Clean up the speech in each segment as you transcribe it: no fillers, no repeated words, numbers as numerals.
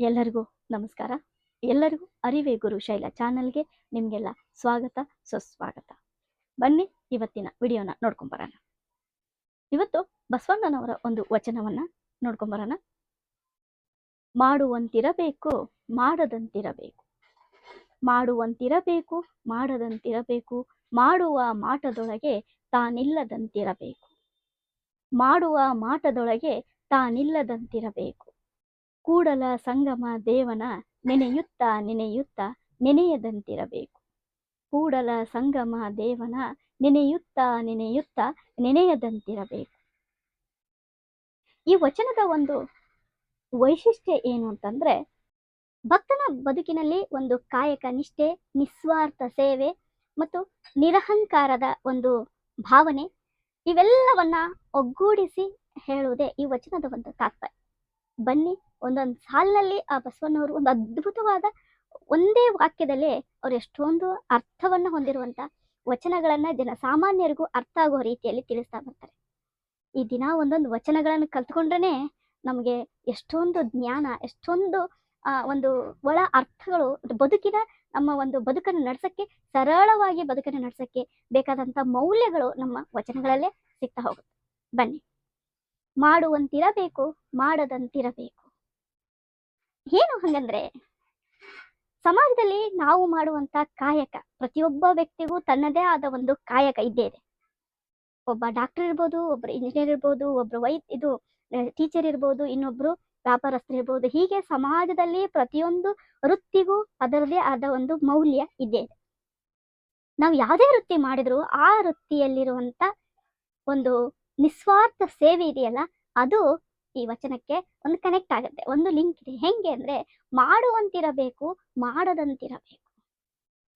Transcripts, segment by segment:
ಎಲ್ಲರಿಗೂ ನಮಸ್ಕಾರ. ಎಲ್ಲರಿಗೂ ಅರಿವೇ ಗುರು ಶೈಲ ಚಾನಲ್ಗೆ ನಿಮಗೆಲ್ಲ ಸ್ವಾಗತ ಸುಸ್ವಾಗತ. ಬನ್ನಿ ಇವತ್ತಿನ ವಿಡಿಯೋನ ನೋಡ್ಕೊಂಬರೋಣ. ಇವತ್ತು ಬಸವಣ್ಣನವರ ಒಂದು ವಚನವನ್ನ ನೋಡ್ಕೊಂಬರೋಣ. ಮಾಡುವಂತಿರಬೇಕು ಮಾಡದಂತಿರಬೇಕು, ಮಾಡುವಂತಿರಬೇಕು ಮಾಡದಂತಿರಬೇಕು, ಮಾಡುವ ಮಾಟದೊಳಗೆ ತಾನಿಲ್ಲದಂತಿರಬೇಕು, ಮಾಡುವ ಮಾಟದೊಳಗೆ ತಾನಿಲ್ಲದಂತಿರಬೇಕು, ಕೂಡಲ ಸಂಗಮ ದೇವನ ನೆನೆಯುತ್ತಾ ನೆನೆಯುತ್ತಾ ನೆನೆಯದಂತಿರಬೇಕು, ಕೂಡಲ ಸಂಗಮ ದೇವನ ನೆನೆಯುತ್ತಾ ನೆನೆಯುತ್ತಾ ನೆನೆಯದಂತಿರಬೇಕು. ಈ ವಚನದ ಒಂದು ವೈಶಿಷ್ಟ್ಯ ಏನು ಅಂತಂದ್ರೆ, ಭಕ್ತನ ಬದುಕಿನಲ್ಲಿ ಒಂದು ಕಾಯಕ ನಿಷ್ಠೆ, ನಿಸ್ವಾರ್ಥ ಸೇವೆ ಮತ್ತು ನಿರಹಂಕಾರದ ಒಂದು ಭಾವನೆ, ಇವೆಲ್ಲವನ್ನ ಒಗ್ಗೂಡಿಸಿ ಹೇಳುವುದೇ ಈ ವಚನದ ಒಂದು ತಾತ್ಪರ್ಯ. ಬನ್ನಿ ಒಂದೊಂದು ಸಾಲಿನಲ್ಲಿ ಆ ಬಸವಣ್ಣವರು ಒಂದು ಅದ್ಭುತವಾದ ಒಂದೇ ವಾಕ್ಯದಲ್ಲಿ ಅವ್ರು ಎಷ್ಟೊಂದು ಅರ್ಥವನ್ನ ಹೊಂದಿರುವಂತ ವಚನಗಳನ್ನ ಜನಸಾಮಾನ್ಯರಿಗೂ ಅರ್ಥ ಆಗೋ ರೀತಿಯಲ್ಲಿ ತಿಳಿಸ್ತಾ ಬರ್ತಾರೆ. ಈ ದಿನ ಒಂದೊಂದು ವಚನಗಳನ್ನು ಕಲ್ತ್ಕೊಂಡ್ರೆ ನಮಗೆ ಎಷ್ಟೊಂದು ಜ್ಞಾನ, ಎಷ್ಟೊಂದು ಒಂದು ಒಳ ಅರ್ಥಗಳು ಬದುಕಿನ ನಮ್ಮ ಒಂದು ಬದುಕನ್ನು ನಡ್ಸಕ್ಕೆ, ಸರಳವಾಗಿ ಬದುಕನ್ನು ನಡ್ಸಕ್ಕೆ ಬೇಕಾದಂತ ಮೌಲ್ಯಗಳು ನಮ್ಮ ವಚನಗಳಲ್ಲೇ ಸಿಗ್ತಾ ಹೋಗುತ್ತೆ. ಬನ್ನಿ, ಮಾಡುವಂತಿರಬೇಕು ಮಾಡದಂತಿರಬೇಕು. ಏನು ಹಂಗಂದ್ರೆ, ಸಮಾಜದಲ್ಲಿ ನಾವು ಮಾಡುವಂತ ಕಾಯಕ, ಪ್ರತಿಯೊಬ್ಬ ವ್ಯಕ್ತಿಗೂ ತನ್ನದೇ ಆದ ಒಂದು ಕಾಯಕ ಇದ್ದೇ ಇದೆ. ಒಬ್ಬ ಡಾಕ್ಟರ್ ಇರ್ಬೋದು, ಒಬ್ರು ಇಂಜಿನಿಯರ್ ಇರ್ಬೋದು, ಒಬ್ರು ಟೀಚರ್ ಇರ್ಬೋದು, ಇನ್ನೊಬ್ರು ವ್ಯಾಪಾರಸ್ಥರು ಇರ್ಬೋದು. ಹೀಗೆ ಸಮಾಜದಲ್ಲಿ ಪ್ರತಿಯೊಂದು ವೃತ್ತಿಗೂ ಅದರದೇ ಆದ ಒಂದು ಮೌಲ್ಯ ಇದ್ದೇ ಇದೆ. ನಾವು ಯಾವುದೇ ವೃತ್ತಿ ಮಾಡಿದ್ರು ಆ ವೃತ್ತಿಯಲ್ಲಿರುವಂತ ಒಂದು ನಿಸ್ವಾರ್ಥ ಸೇವೆ ಇದೆಯಲ್ಲ, ಅದು ಈ ವಚನಕ್ಕೆ ಒಂದು ಕನೆಕ್ಟ್ ಆಗುತ್ತೆ, ಒಂದು ಲಿಂಕ್ ಇದೆ. ಹೆಂಗೆ ಅಂದ್ರೆ, ಮಾಡುವಂತಿರಬೇಕು ಮಾಡದಂತಿರಬೇಕು.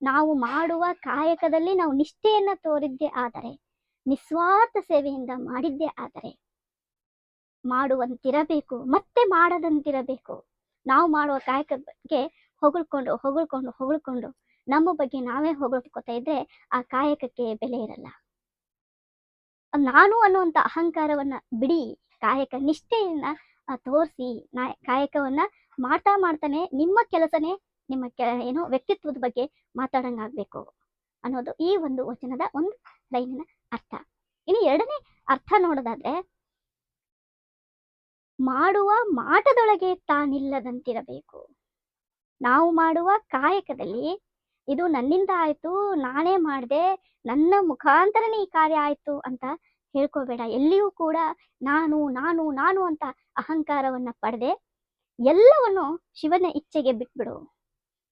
ನಾವು ಮಾಡುವ ಕಾಯಕದಲ್ಲಿ ನಾವು ನಿಷ್ಠೆಯನ್ನ ತೋರಿದ್ದೇ ಆದರೆ, ನಿಸ್ವಾರ್ಥ ಸೇವೆಯಿಂದ ಮಾಡಿದ್ದೇ ಆದರೆ, ಮಾಡುವಂತಿರಬೇಕು ಮತ್ತೆ ಮಾಡದಂತಿರಬೇಕು. ನಾವು ಮಾಡುವ ಕಾಯಕದ ಬಗ್ಗೆ ಹೊಗಳ್ಕೊಂಡು ಹೊಗಳ್ಕೊಂಡು ಹೊಗಳ್ಕೊಂಡು ನಮ್ಮ ಬಗ್ಗೆ ನಾವೇ ಹೊಗಳ್ಕೊತಾ ಇದ್ರೆ ಆ ಕಾಯಕಕ್ಕೆ ಬೆಲೆ ಇರಲ್ಲ. ನಾನು ಅನ್ನುವಂತ ಅಹಂಕಾರವನ್ನ ಬಿಡಿ, ಕಾಯಕ ನಿಷ್ಠೆಯನ್ನ ತೋರಿಸಿ ಕಾಯಕವನ್ನ ಮಾಡ್ತಾನೆ ನಿಮ್ಮ ಕೆಲಸನೇ ನಿಮ್ಮ ಏನೋ ವ್ಯಕ್ತಿತ್ವದ ಬಗ್ಗೆ ಮಾತಾಡಂಗಾಗ್ಬೇಕು ಅನ್ನೋದು ಈ ಒಂದು ವಚನದ ಒಂದು ಲೈನಿನ ಅರ್ಥ. ಇನ್ನು ಎರಡನೇ ಅರ್ಥ ನೋಡೋದಾದ್ರೆ, ಮಾಡುವ ಮಾಟದೊಳಗೆ ತಾನಿಲ್ಲದಂತಿರಬೇಕು. ನಾವು ಮಾಡುವ ಕಾಯಕದಲ್ಲಿ ಇದು ನನ್ನಿಂದ ಆಯ್ತು, ನಾನೇ ಮಾಡಿದೆ, ನನ್ನ ಮುಖಾಂತರನೇ ಈ ಕಾರ್ಯ ಆಯ್ತು ಅಂತ ಹೇಳ್ಕೋಬೇಡ. ಎಲ್ಲಿಯೂ ಕೂಡ ನಾನು ನಾನು ನಾನು ಅಂತ ಅಹಂಕಾರವನ್ನ ಪಡೆದೆ ಎಲ್ಲವನ್ನು ಶಿವನ ಇಚ್ಛೆಗೆ ಬಿಟ್ಬಿಡು.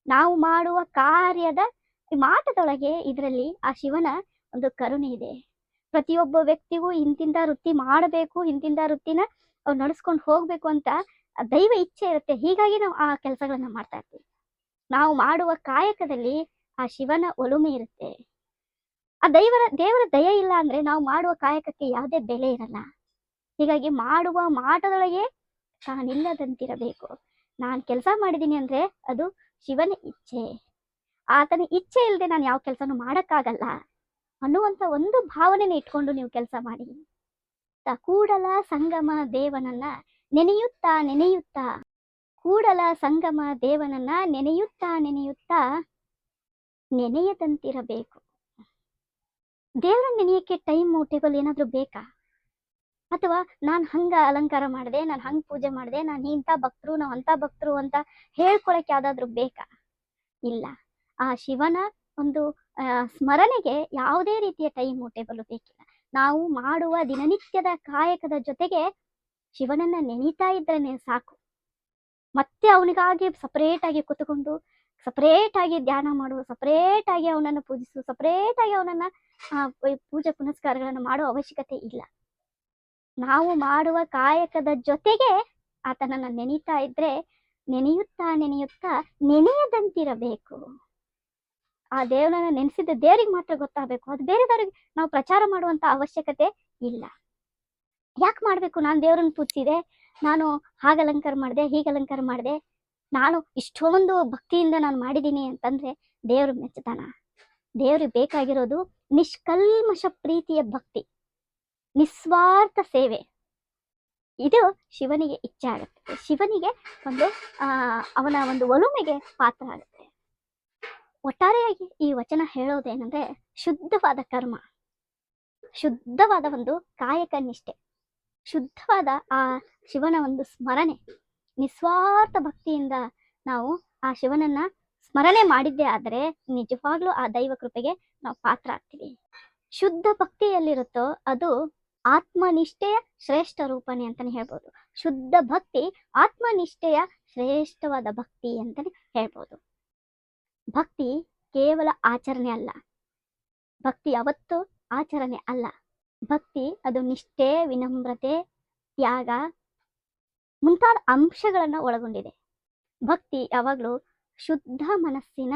ನಾವು ಮಾಡುವ ಕಾರ್ಯದ ಮಾಟದೊಳಗೆ ಇದರಲ್ಲಿ ಆ ಶಿವನ ಒಂದು ಕರುಣೆ ಇದೆ. ಪ್ರತಿಯೊಬ್ಬ ವ್ಯಕ್ತಿಗೂ ಇಂತಿಂತ ವೃತ್ತಿ ಮಾಡಬೇಕು, ಇಂತಿಂತ ವೃತ್ತಿನ ಅವ್ರು ನಡೆಸ್ಕೊಂಡು ಹೋಗ್ಬೇಕು ಅಂತ ದೈವ ಇಚ್ಛೆ ಇರುತ್ತೆ. ಹೀಗಾಗಿ ನಾವು ಆ ಕೆಲಸಗಳನ್ನ ಮಾಡ್ತಾ ಇರ್ತೀವಿ. ನಾವು ಮಾಡುವ ಕಾಯಕದಲ್ಲಿ ಆ ಶಿವನ ಒಲುಮೆ ಇರುತ್ತೆ. ಆ ದೇವರ ದಯೆ ಇಲ್ಲ ಅಂದ್ರೆ ನಾವು ಮಾಡುವ ಕಾಯಕಕ್ಕೆ ಯಾವುದೇ ಬೆಲೆ ಇರಲ್ಲ. ಹೀಗಾಗಿ ಮಾಡುವ ಮಾಟದೊಳಗೆ ತಾನಿಲ್ಲದಂತಿರಬೇಕು. ನಾನು ಕೆಲಸ ಮಾಡಿದ್ದೀನಿ ಅಂದ್ರೆ ಅದು ಶಿವನ ಇಚ್ಛೆ, ಆತನ ಇಚ್ಛೆ ಇಲ್ಲದೆ ನಾನು ಯಾವ ಕೆಲಸನೂ ಮಾಡಕ್ಕಾಗಲ್ಲ ಅನ್ನುವಂತ ಒಂದು ಭಾವನೆನ ಇಟ್ಕೊಂಡು ನೀವು ಕೆಲಸ ಮಾಡಿ. ಕೂಡಲ ಸಂಗಮ ದೇವನನ್ನ ನೆನೆಯುತ್ತಾ ನೆನೆಯುತ್ತಾ, ಕೂಡಲ ಸಂಗಮ ದೇವನನ್ನ ನೆನೆಯುತ್ತಾ ನೆನೆಯುತ್ತಾ ನೆನೆಯದಂತಿರಬೇಕು. ದೇವರನ್ನ ನೆನೆಯಕ್ಕೆ ಟೈಮ್ ಟೇಬಲ್ ಏನಾದ್ರೂ ಬೇಕಾ? ಅಥವಾ ನಾನು ಹಂಗ ಅಲಂಕಾರ ಮಾಡಿದೆ, ನಾನು ಹಂಗ ಪೂಜೆ ಮಾಡಿದೆ, ನಾನು ಇಂಥ ಭಕ್ತರು, ನಾವು ಅಂತ ಭಕ್ತರು ಅಂತ ಹೇಳ್ಕೊಳಕ್ ಯಾವ್ದಾದ್ರು ಬೇಕಾ? ಇಲ್ಲ. ಆ ಶಿವನ ಒಂದು ಸ್ಮರಣೆಗೆ ಯಾವುದೇ ರೀತಿಯ ಟೈಮ್ ಟೇಬಲ್ ಬೇಕಿಲ್ಲ. ನಾವು ಮಾಡುವ ದಿನನಿತ್ಯದ ಕಾಯಕದ ಜೊತೆಗೆ ಶಿವನನ್ನ ನೆನೀತಾ ಇದ್ರೇನೆ ಸಾಕು. ಮತ್ತೆ ಅವನಿಗಾಗಿ ಸಪರೇಟ್ ಆಗಿ ಕೂತ್ಕೊಂಡು ಸಪರೇಟ್ ಆಗಿ ಧ್ಯಾನ ಮಾಡು, ಸಪರೇಟ್ ಆಗಿ ಅವನನ್ನು ಪೂಜಿಸು, ಸಪರೇಟ್ ಆಗಿ ಅವನನ್ನ ಪೂಜೆ ಪುನಸ್ಕಾರಗಳನ್ನು ಮಾಡೋ ಅವಶ್ಯಕತೆ ಇಲ್ಲ. ನಾವು ಮಾಡುವ ಕಾಯಕದ ಜೊತೆಗೆ ಆತನನ್ನ ನೆನೀತಾ ಇದ್ರೆ ನೆನೆಯುತ್ತಾ ನೆನೆಯುತ್ತಾ ನೆನೆಯದಂತಿರಬೇಕು. ಆ ದೇವರನ್ನ ನೆನೆಸಿದ ದೇವರಿಗೆ ಮಾತ್ರ ಗೊತ್ತಾಗಬೇಕು, ಅದು ಬೇರೆದವ್ರಿಗೆ ನಾವು ಪ್ರಚಾರ ಮಾಡುವಂತ ಅವಶ್ಯಕತೆ ಇಲ್ಲ. ಯಾಕೆ ಮಾಡ್ಬೇಕು? ನಾನು ದೇವರನ್ನ ಪೂಜಿಸಿದೆ, ನಾನು ಹಾಗೆ ಅಲಂಕಾರ ಮಾಡಿದೆ, ಹೀಗೆ ಅಲಂಕಾರ ಮಾಡಿದೆ, ನಾನು ಇಷ್ಟೊಂದು ಭಕ್ತಿಯಿಂದ ನಾನು ಮಾಡಿದ್ದೀನಿ ಅಂತಂದ್ರೆ ದೇವ್ರ ಮೆಚ್ಚತಾನ? ದೇವ್ರಿಗೆ ಬೇಕಾಗಿರೋದು ನಿಷ್ಕಲ್ಮಶ ಪ್ರೀತಿಯ ಭಕ್ತಿ, ನಿಸ್ವಾರ್ಥ ಸೇವೆ. ಇದು ಶಿವನಿಗೆ ಇಚ್ಛೆ ಆಗುತ್ತೆ. ಶಿವನಿಗೆ ಒಂದು ಅವನ ಒಂದು ಒಲುಮೆಗೆ ಪಾತ್ರ ಆಗುತ್ತೆ. ಒಟ್ಟಾರೆಯಾಗಿ ಈ ವಚನ ಹೇಳೋದೇನೆಂದ್ರೆ, ಶುದ್ಧವಾದ ಕರ್ಮ, ಶುದ್ಧವಾದ ಒಂದು ಕಾಯಕ ನಿಷ್ಠೆ, ಶುದ್ಧವಾದ ಆ ಶಿವನ ಒಂದು ಸ್ಮರಣೆ, ನಿಸ್ವಾರ್ಥ ಭಕ್ತಿಯಿಂದ ನಾವು ಆ ಶಿವನನ್ನ ಸ್ಮರಣೆ ಮಾಡಿದ್ದೇ ಆದರೆ ನಿಜವಾಗ್ಲೂ ಆ ದೈವ ಕೃಪೆಗೆ ನಾವು ಪಾತ್ರ ಆಗ್ತೀವಿ. ಶುದ್ಧ ಭಕ್ತಿಯಲ್ಲಿರುತ್ತೋ ಅದು ಆತ್ಮನಿಷ್ಠೆಯ ಶ್ರೇಷ್ಠ ರೂಪನೆ ಅಂತಾನೆ ಹೇಳ್ಬೋದು. ಶುದ್ಧ ಭಕ್ತಿ ಆತ್ಮನಿಷ್ಠೆಯ ಶ್ರೇಷ್ಠವಾದ ಭಕ್ತಿ ಅಂತಾನೆ ಹೇಳ್ಬೋದು. ಭಕ್ತಿ ಕೇವಲ ಆಚರಣೆ ಅಲ್ಲ, ಭಕ್ತಿ ಯಾವತ್ತೂ ಆಚರಣೆ ಅಲ್ಲ. ಭಕ್ತಿ ಅದು ನಿಷ್ಠೆ, ವಿನಮ್ರತೆ, ತ್ಯಾಗ ಮುಂತಾದ ಅಂಶಗಳನ್ನು ಒಳಗೊಂಡಿದೆ. ಭಕ್ತಿ ಯಾವಾಗಲೂ ಶುದ್ಧ ಮನಸ್ಸಿನ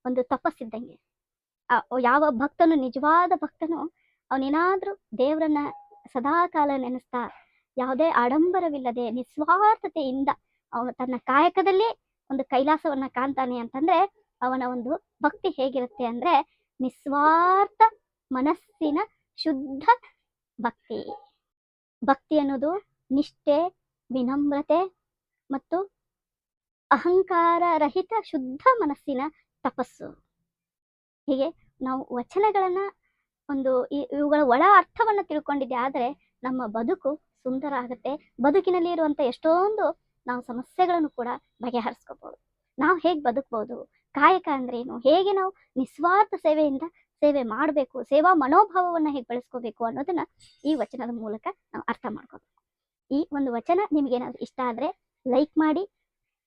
ಒಂದು ತಪಸ್ಸಿದ್ದಂಗೆ. ಯಾವ ಭಕ್ತನು ನಿಜವಾದ ಭಕ್ತನು ಅವನೇನಾದ್ರೂ ದೇವರನ್ನ ಸದಾಕಾಲ ನೆನೆಸ್ತಾ ಯಾವುದೇ ಆಡಂಬರವಿಲ್ಲದೆ ನಿಸ್ವಾರ್ಥತೆಯಿಂದ ಅವನು ತನ್ನ ಕಾಯಕದಲ್ಲೇ ಒಂದು ಕೈಲಾಸವನ್ನ ಕಾಣ್ತಾನೆ ಅಂತಂದ್ರೆ ಅವನ ಒಂದು ಭಕ್ತಿ ಹೇಗಿರುತ್ತೆ ಅಂದ್ರೆ ನಿಸ್ವಾರ್ಥ ಮನಸ್ಸಿನ ಶುದ್ಧ ಭಕ್ತಿ. ಭಕ್ತಿ ಅನ್ನೋದು ನಿಷ್ಠೆ, ವಿನಮ್ರತೆ ಮತ್ತು ಅಹಂಕಾರ ರಹಿತ ಶುದ್ಧ ಮನಸ್ಸಿನ ತಪಸ್ಸು. ಹೀಗೆ ನಾವು ವಚನಗಳನ್ನ ಒಂದು ಇವುಗಳ ಒಳ ಅರ್ಥವನ್ನ ತಿಳ್ಕೊಂಡಿದ್ದೆ ಆದರೆ ನಮ್ಮ ಬದುಕು ಸುಂದರ ಆಗುತ್ತೆ. ಬದುಕಿನಲ್ಲಿ ಇರುವಂತ ಎಷ್ಟೊಂದು ನಾವು ಸಮಸ್ಯೆಗಳನ್ನು ಕೂಡ ಬಗೆಹರಿಸ್ಕೋಬಹುದು. ನಾವು ಹೇಗೆ ಬದುಕಬಹುದು, ಕಾಯಕ ಅಂದ್ರೆ ಏನು, ಹೇಗೆ ನಾವು ನಿಸ್ವಾರ್ಥ ಸೇವೆಯಿಂದ ಸೇವೆ ಮಾಡಬೇಕು, ಸೇವಾ ಮನೋಭಾವವನ್ನ ಹೇಗೆ ಬೆಳೆಸ್ಕೋಬೇಕು ಅನ್ನೋದನ್ನ ಈ ವಚನದ ಮೂಲಕ ನಾವು ಅರ್ಥ ಮಾಡ್ಕೋಬೇಕು. ಈ ಒಂದು ವಚನ ನಿಮ್ಗೇನಾದ್ರು ಇಷ್ಟ ಆದ್ರೆ ಲೈಕ್ ಮಾಡಿ,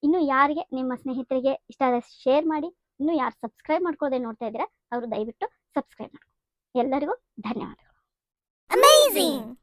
ಇನ್ನು ಯಾರಿಗೆ ನಿಮ್ಮ ಸ್ನೇಹಿತರಿಗೆ ಇಷ್ಟ ಆದ್ರೆ ಶೇರ್ ಮಾಡಿ, ಇನ್ನು ಯಾರು ಸಬ್ಸ್ಕ್ರೈಬ್ ಮಾಡ್ಕೊಳ್ಳದೆ ನೋಡ್ತಾ ಇದ್ದೀರಾ ಅವರು ದಯವಿಟ್ಟು ಸಬ್ಸ್ಕ್ರೈಬ್ ಮಾಡ್ಕೊಳ್ಳಿ. ಎಲ್ಲರಿಗೂ ಧನ್ಯವಾದಗಳು. Amazing!